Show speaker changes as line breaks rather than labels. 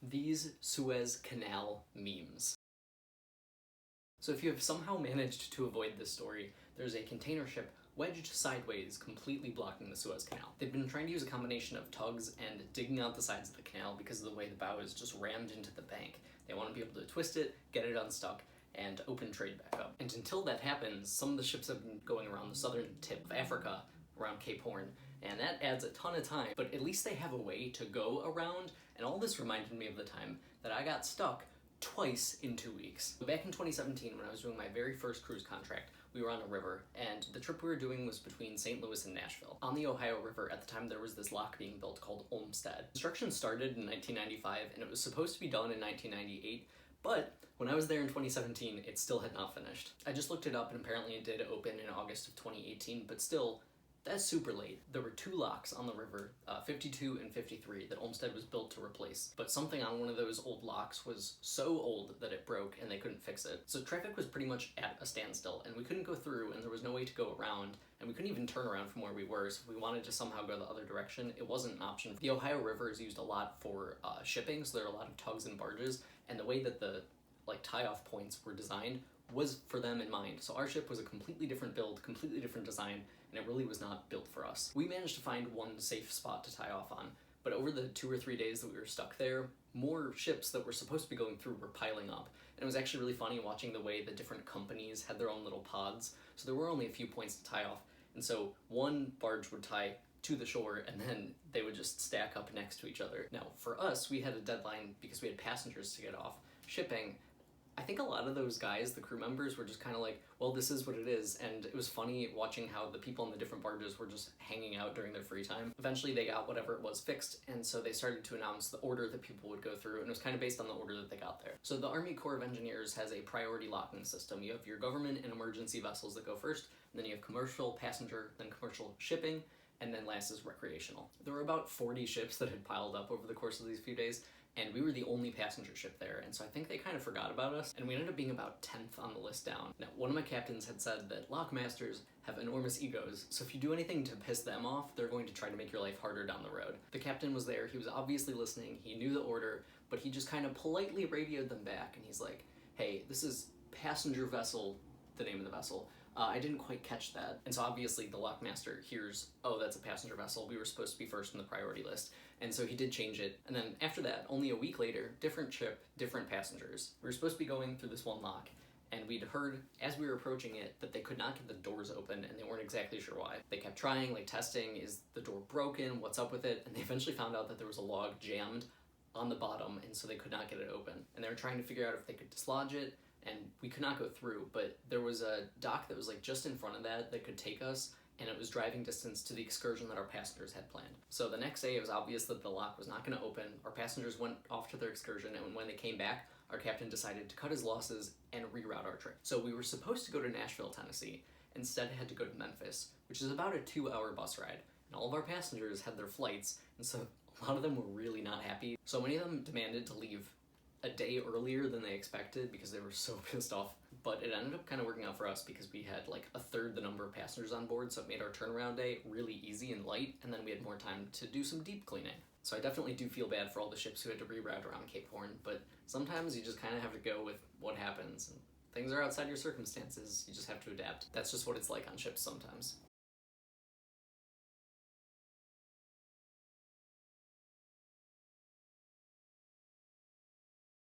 These Suez Canal memes. So if you have somehow managed to avoid this story, there's a container ship wedged sideways, completely blocking the Suez Canal. They've been trying to use a combination of tugs and digging out the sides of the canal because of the way the bow is just rammed into the bank. They want to be able to twist it, get it unstuck, and open trade back up. And until that happens, some of the ships have been going around the southern tip of Africa, around Cape Horn, and that adds a ton of time, but at least they have a way to go around, and all this reminded me of the time that I got stuck twice in 2 weeks. Back in 2017, when I was doing my very first cruise contract, we were on a river, and the trip we were doing was between St. Louis and Nashville. On the Ohio River, at the time, there was this lock being built called Olmsted. Construction started in 1995, and it was supposed to be done in 1998, but when I was there in 2017, it still had not finished. I just looked it up, and apparently it did open in August of 2018, but still, that's super late. There were two locks on the river, 52 and 53, that Olmsted was built to replace. But something on one of those old locks was so old that it broke and they couldn't fix it. So traffic was pretty much at a standstill, and we couldn't go through, and there was no way to go around, and we couldn't even turn around from where we were, so if we wanted to somehow go the other direction, it wasn't an option. The Ohio River is used a lot for shipping, so there are a lot of tugs and barges, and the way that the tie-off points were designed was for them in mind. So our ship was a completely different build, completely different design, and it really was not built for us. We managed to find one safe spot to tie off on, but over the 2 or 3 days that we were stuck there, more ships that were supposed to be going through were piling up. And it was actually really funny watching the way the different companies had their own little pods. So there were only a few points to tie off, and so one barge would tie to the shore, and then they would just stack up next to each other. Now, for us, we had a deadline because we had passengers to get off shipping. I think a lot of those guys, the crew members, were just kind of like, well, this is what it is, and it was funny watching how the people on the different barges were just hanging out during their free time. Eventually they got whatever it was fixed, and so they started to announce the order that people would go through, and it was kind of based on the order that they got there. So the Army Corps of Engineers has a priority locking system. You have your government and emergency vessels that go first, and then you have commercial, passenger, then commercial shipping, and then last is recreational. There were about 40 ships that had piled up over the course of these few days, and we were the only passenger ship there, and so I think they kind of forgot about us, and we ended up being about 10th on the list down. Now, one of my captains had said that lockmasters have enormous egos, so if you do anything to piss them off, they're going to try to make your life harder down the road. The captain was there, he was obviously listening, he knew the order, but he just kind of politely radioed them back, and he's like, hey, this is passenger vessel, the name of the vessel. I didn't quite catch that. And so obviously the lockmaster hears, oh, that's a passenger vessel. We were supposed to be first in the priority list. And so he did change it. And then after that, only a week later, different ship, different passengers. We were supposed to be going through this one lock, and we'd heard as we were approaching it that they could not get the doors open, and they weren't exactly sure why. They kept trying, testing, is the door broken? What's up with it? And they eventually found out that there was a log jammed on the bottom, and so they could not get it open. And they were trying to figure out if they could dislodge it, and we could not go through, but there was a dock that was just in front of that could take us, and it was driving distance to the excursion that our passengers had planned. So the next day it was obvious that the lock was not going to open. Our passengers went off to their excursion, and when they came back, our captain decided to cut his losses and reroute our trip. So we were supposed to go to Nashville, Tennessee. Instead, had to go to Memphis, which is about a 2-hour bus ride. And all of our passengers had their flights, and so a lot of them were really not happy. So many of them demanded to leave a day earlier than they expected because they were so pissed off. But it ended up kind of working out for us because we had a third the number of passengers on board, so it made our turnaround day really easy and light, and then we had more time to do some deep cleaning. So I definitely do feel bad for all the ships who had to reroute around Cape Horn, but sometimes you just kind of have to go with what happens. And things are outside your circumstances, you just have to adapt. That's just what it's like on ships sometimes.